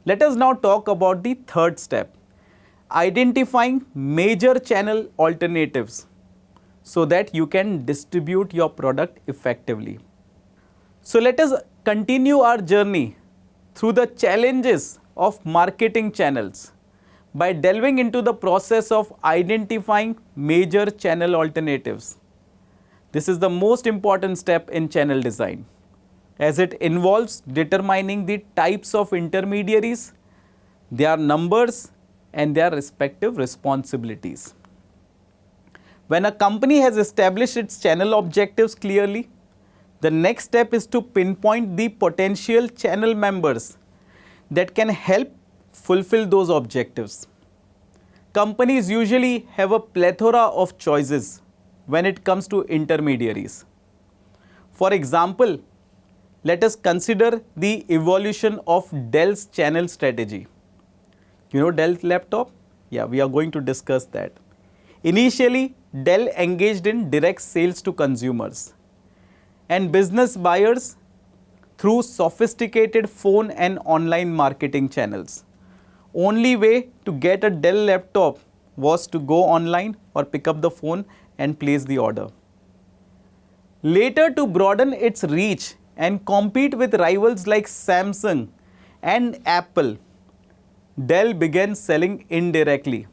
Let us now talk about the third step, identifying major channel alternatives so that you can distribute your product effectively. So let us continue our journey through the challenges of marketing channels by delving into the process of identifying major channel alternatives. This is the most important step in channel design, as it involves determining the types of intermediaries, their numbers, and their respective responsibilities. When a company has established its channel objectives clearly, the next step is to pinpoint the potential channel members that can help fulfill those objectives. Companies usually have a plethora of choices when it comes to intermediaries. For example, let us consider the evolution of Dell's channel strategy. You know Dell laptop? Yeah, we are going to discuss that. Initially, Dell engaged in direct sales to consumers and business buyers through sophisticated phone and online marketing channels. Only way to get a Dell laptop was to go online or pick up the phone and place the order. Later, to broaden its reach and compete with rivals like Samsung and Apple, Dell began selling indirectly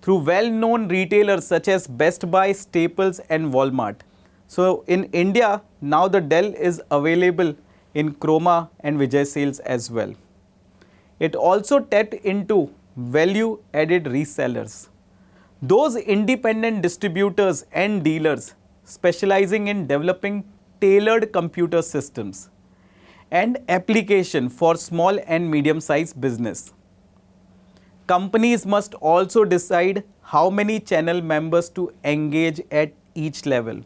through well-known retailers such as Best Buy, Staples and Walmart. So in India, now the Dell is available in Chroma and Vijay Sales as well. It also tapped into value-added resellers, those independent distributors and dealers specializing in developing tailored computer systems and application for small and medium-sized business. Companies must also decide how many channel members to engage at each level.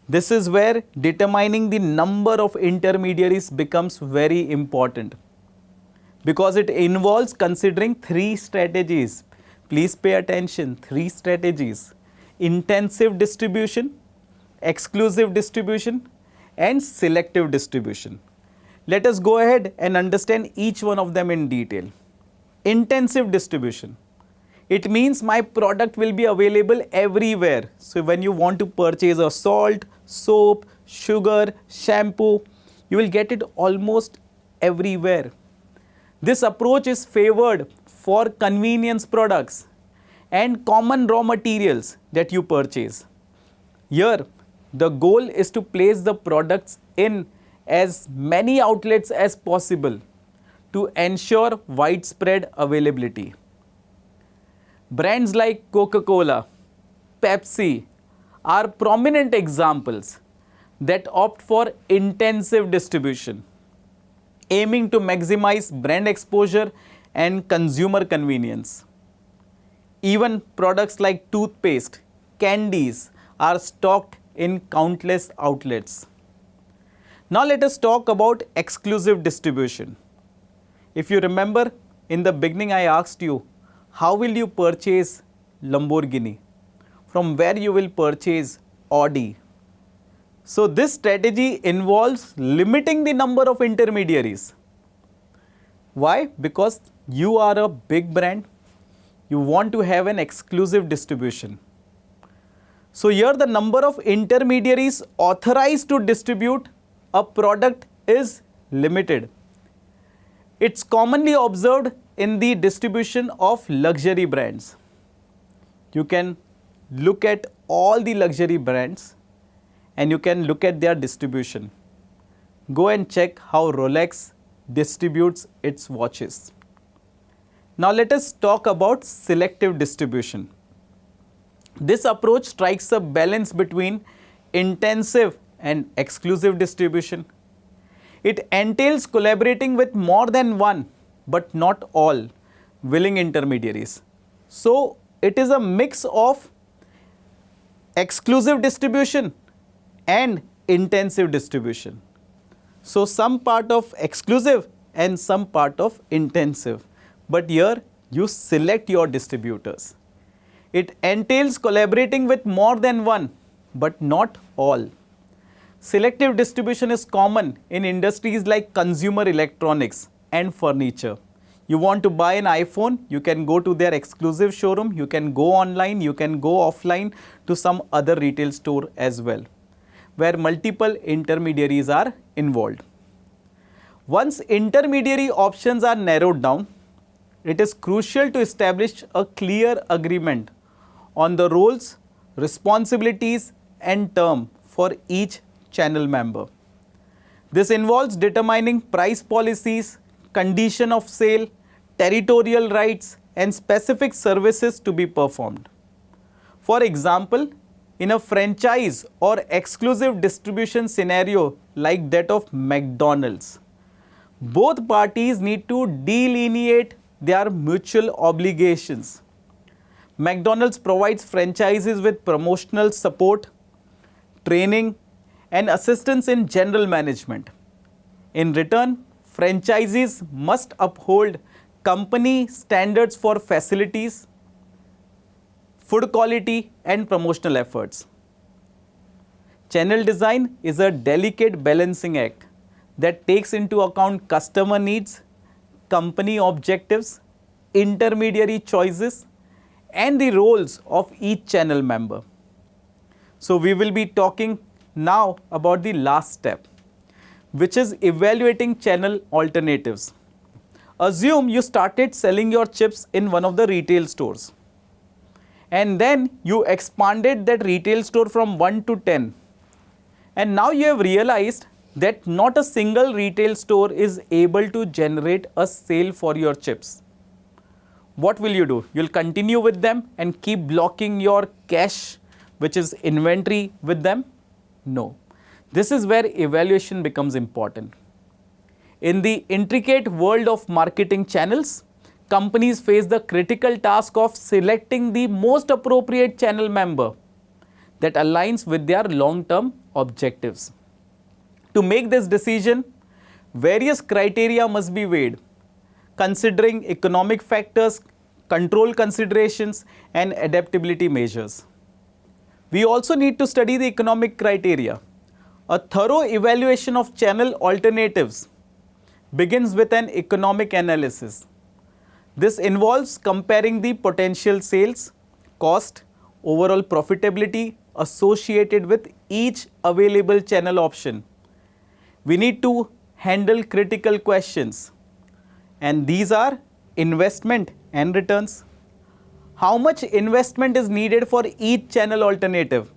This is where determining the number of intermediaries becomes very important, because it involves considering three strategies. Please pay attention, three strategies: intensive distribution, exclusive distribution, and selective distribution. Let us go ahead and understand each one of them in detail. Intensive distribution. It means my product will be available everywhere. So when you want to purchase a salt, soap, sugar, shampoo, you will get it almost everywhere. This approach is favored for convenience products and common raw materials that you purchase. Here, the goal is to place the products in as many outlets as possible to ensure widespread availability. Brands like Coca-Cola, Pepsi are prominent examples that opt for intensive distribution, aiming to maximize brand exposure and consumer convenience. Even products like toothpaste, candies are stocked in countless outlets. Now let us talk about exclusive distribution. If you remember, in the beginning I asked you, how will you purchase Lamborghini? From where you will purchase Audi? So this strategy involves limiting the number of intermediaries. Why? Because you are a big brand. You want to have an exclusive distribution. So here the number of intermediaries authorized to distribute a product is limited. It's commonly observed in the distribution of luxury brands. You can look at all the luxury brands and you can look at their distribution. Go and check how Rolex distributes its watches. Now let us talk about selective distribution. This approach strikes a balance between intensive and exclusive distribution. It entails collaborating with more than one, but not all, willing intermediaries. So it is a mix of exclusive distribution and intensive distribution. So some part of exclusive and some part of intensive. But here you select your distributors. It entails collaborating with more than one, but not all. Selective distribution is common in industries like consumer electronics and furniture. You want to buy an iPhone, you can go to their exclusive showroom, you can go online, you can go offline to some other retail store as well, where multiple intermediaries are involved. Once intermediary options are narrowed down, it is crucial to establish a clear agreement on the roles, responsibilities and term for each channel member. This involves determining price policies, condition of sale, territorial rights and specific services to be performed. For example, in a franchise or exclusive distribution scenario like that of McDonald's, both parties need to delineate their mutual obligations. McDonald's provides franchisees with promotional support, training and assistance in general management. In return, franchisees must uphold company standards for facilities, food quality and promotional efforts. Channel design is a delicate balancing act that takes into account customer needs, company objectives, intermediary choices and the roles of each channel member. So we will be talking now about the last step, which is evaluating channel alternatives. Assume you started selling your chips in one of the retail stores and then you expanded that retail store from 1 to 10 and now you have realized that not a single retail store is able to generate a sale for your chips. What will you do? You'll continue with them and keep blocking your cash, which is inventory, with them? No. This is where evaluation becomes important. In the intricate world of marketing channels, companies face the critical task of selecting the most appropriate channel member that aligns with their long-term objectives. To make this decision, various criteria must be weighed, considering economic factors, control considerations and adaptability measures. We also need to study the economic criteria. A thorough evaluation of channel alternatives begins with an economic analysis. This involves comparing the potential sales, cost, overall profitability associated with each available channel option. We need to handle critical questions, and these are investment and returns. How much investment is needed for each channel alternative?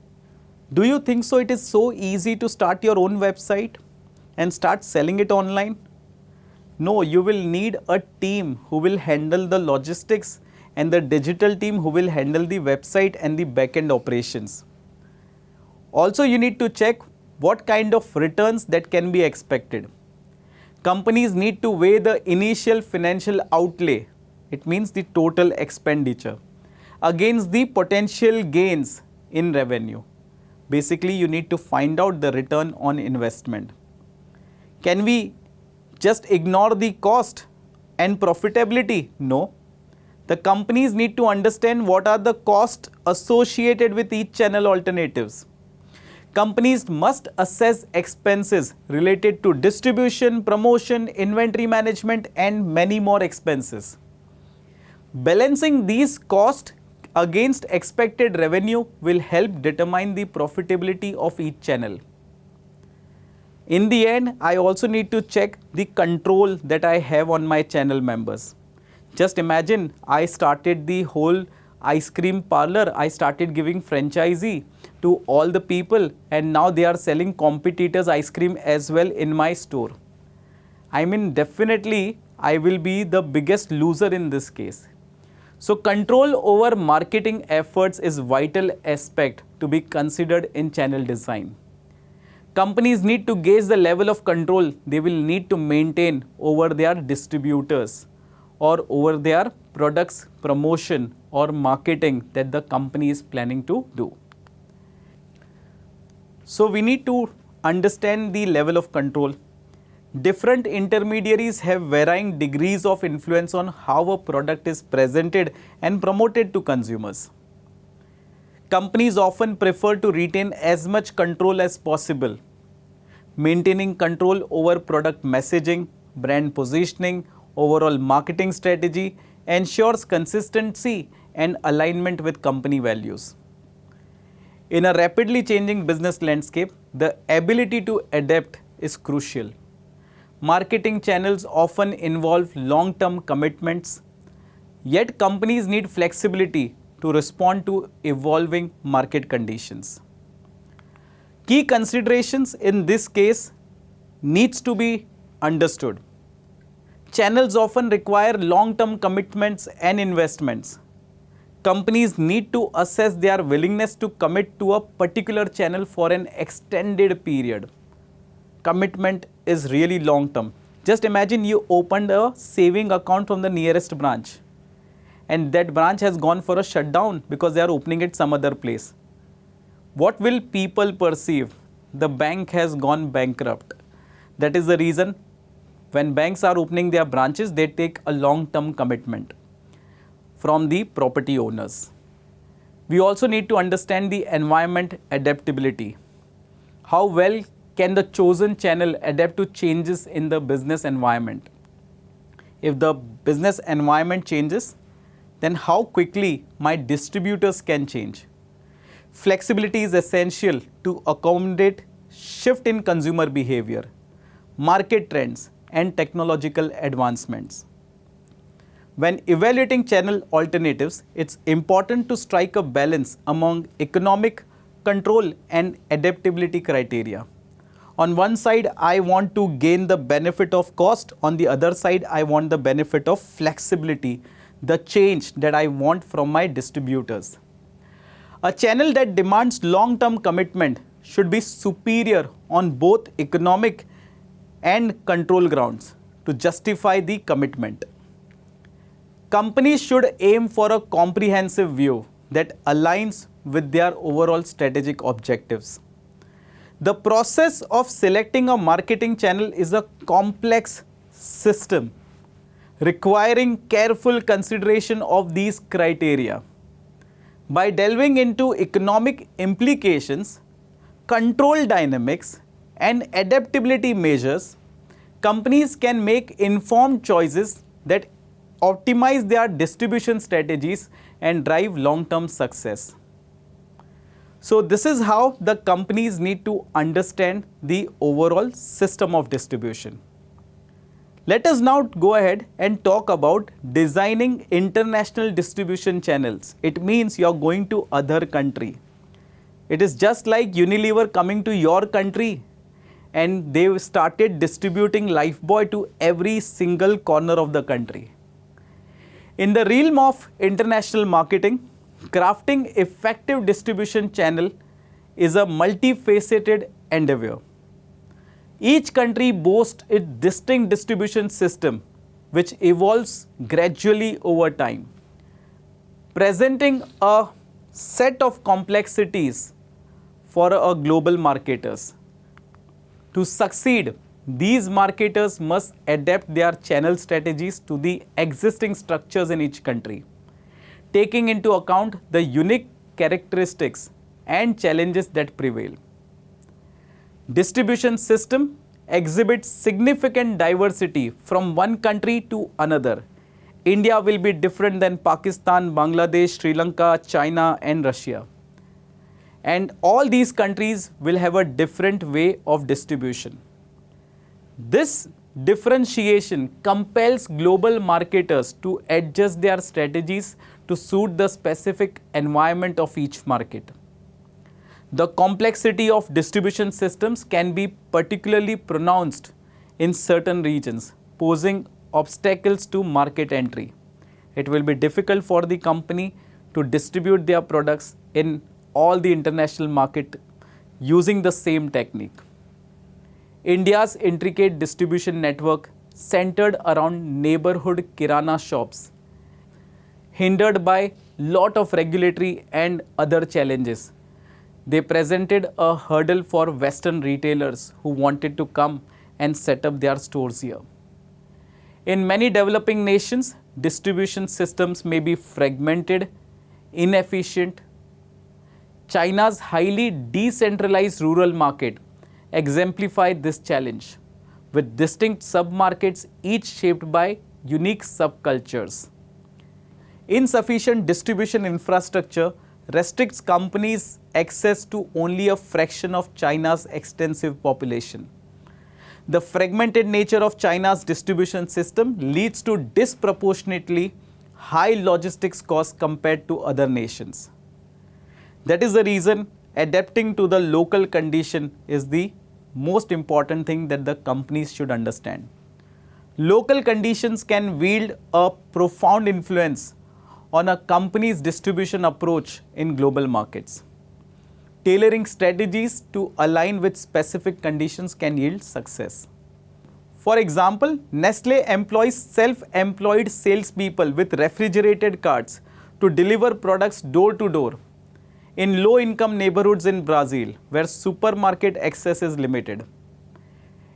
Do you think so it is so easy to start your own website and start selling it online? No, you will need a team who will handle the logistics and the digital team who will handle the website and the back-end operations. Also, you need to check what kind of returns that can be expected. Companies need to weigh the initial financial outlay, it means the total expenditure, against the potential gains in revenue. Basically, you need to find out the return on investment. Can we just ignore the cost and profitability? No. The companies need to understand what are the costs associated with each channel alternatives. Companies must assess expenses related to distribution, promotion, inventory management and many more expenses. Balancing these costs against expected revenue will help determine the profitability of each channel. In the end, I also need to check the control that I have on my channel members. Just imagine I started the whole ice cream parlor. I started giving franchisee to all the people and now they are selling competitors' ice cream as well in my store. I mean, definitely I will be the biggest loser in this case. So control over marketing efforts is vital aspect to be considered in channel design. Companies need to gauge the level of control they will need to maintain over their distributors or over their products promotion or marketing that the company is planning to do. So we need to understand the level of control. Different intermediaries have varying degrees of influence on how a product is presented and promoted to consumers. Companies often prefer to retain as much control as possible, maintaining control over product messaging, brand positioning, overall marketing strategy, ensures consistency and alignment with company values. In a rapidly changing business landscape, the ability to adapt is crucial. Marketing channels often involve long-term commitments, yet companies need flexibility to respond to evolving market conditions. Key considerations in this case needs to be understood. Channels often require long-term commitments and investments. Companies need to assess their willingness to commit to a particular channel for an extended period. Commitment is really long term. Just imagine you opened a saving account from the nearest branch and that branch has gone for a shutdown because they are opening it some other place. What will people perceive? The bank has gone bankrupt. That is the reason when banks are opening their branches, they take a long-term commitment from the property owners. We also need to understand the environment adaptability. How well can the chosen channel adapt to changes in the business environment? If the business environment changes, then how quickly my distributors can change? Flexibility is essential to accommodate shift in consumer behavior, market trends, and technological advancements. When evaluating channel alternatives, it's important to strike a balance among economic, control, and adaptability criteria. On one side, I want to gain the benefit of cost. On the other side, I want the benefit of flexibility, the change that I want from my distributors. A channel that demands long-term commitment should be superior on both economic and control grounds to justify the commitment. Companies should aim for a comprehensive view that aligns with their overall strategic objectives. The process of selecting a marketing channel is a complex system requiring careful consideration of these criteria. By delving into economic implications, control dynamics, and adaptability measures, companies can make informed choices that optimize their distribution strategies and drive long-term success. So this is how the companies need to understand the overall system of distribution. Let us now go ahead and talk about designing international distribution channels. It means you are going to other country. It is just like Unilever coming to your country and they started distributing Lifebuoy to every single corner of the country. In the realm of international marketing, crafting effective distribution channel is a multifaceted endeavor. Each country boasts its distinct distribution system which evolves gradually over time, presenting a set of complexities for a global marketers. To succeed, these marketers must adapt their channel strategies to the existing structures in each country, taking into account the unique characteristics and challenges that prevail. Distribution system exhibits significant diversity from one country to another. India will be different than Pakistan, Bangladesh, Sri Lanka, China, and Russia. And all these countries will have a different way of distribution. This differentiation compels global marketers to adjust their strategies to suit the specific environment of each market. The complexity of distribution systems can be particularly pronounced in certain regions, posing obstacles to market entry. It will be difficult for the company to distribute their products in all the international market using the same technique. India's intricate distribution network centered around neighborhood kirana shops, hindered by lot of regulatory and other challenges. They presented a hurdle for Western retailers who wanted to come and set up their stores here. In many developing nations, distribution systems may be fragmented, inefficient. China's highly decentralized rural market exemplified this challenge, with distinct sub-markets each shaped by unique subcultures. Insufficient distribution infrastructure restricts companies' access to only a fraction of China's extensive population. The fragmented nature of China's distribution system leads to disproportionately high logistics costs compared to other nations. That is the reason adapting to the local condition is the most important thing that the companies should understand. Local conditions can wield a profound influence on a company's distribution approach in global markets. Tailoring strategies to align with specific conditions can yield success. For example, Nestle employs self-employed salespeople with refrigerated carts to deliver products door to door in low-income neighborhoods in Brazil, where supermarket access is limited.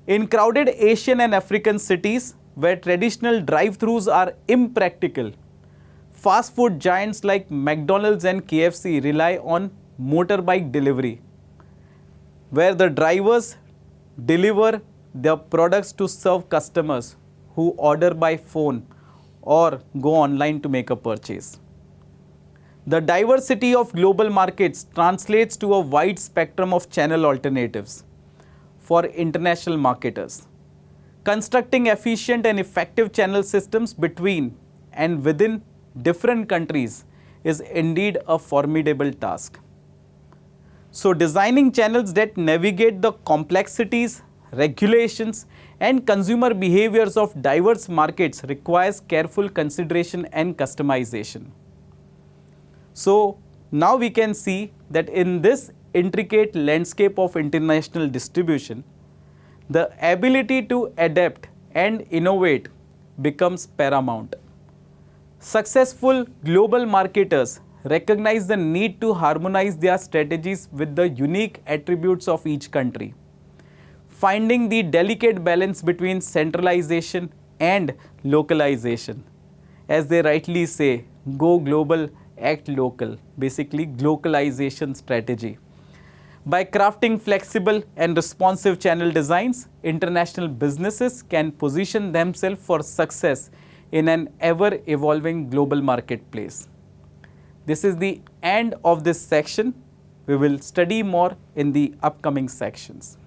In crowded Asian and African cities, where traditional drive-thrus are impractical, fast food giants like McDonald's and KFC rely on motorbike delivery, where the drivers deliver their products to serve customers who order by phone or go online to make a purchase. The diversity of global markets translates to a wide spectrum of channel alternatives for international marketers. Constructing efficient and effective channel systems between and within different countries is indeed a formidable task. So, designing channels that navigate the complexities, regulations, and consumer behaviors of diverse markets requires careful consideration and customization. So, now we can see that in this intricate landscape of international distribution, the ability to adapt and innovate becomes paramount. Successful global marketers recognize the need to harmonize their strategies with the unique attributes of each country, finding the delicate balance between centralization and localization. As they rightly say, go global, act local, basically glocalization strategy. By crafting flexible and responsive channel designs, international businesses can position themselves for success in an ever-evolving global marketplace. This is the end of this section. We will study more in the upcoming sections.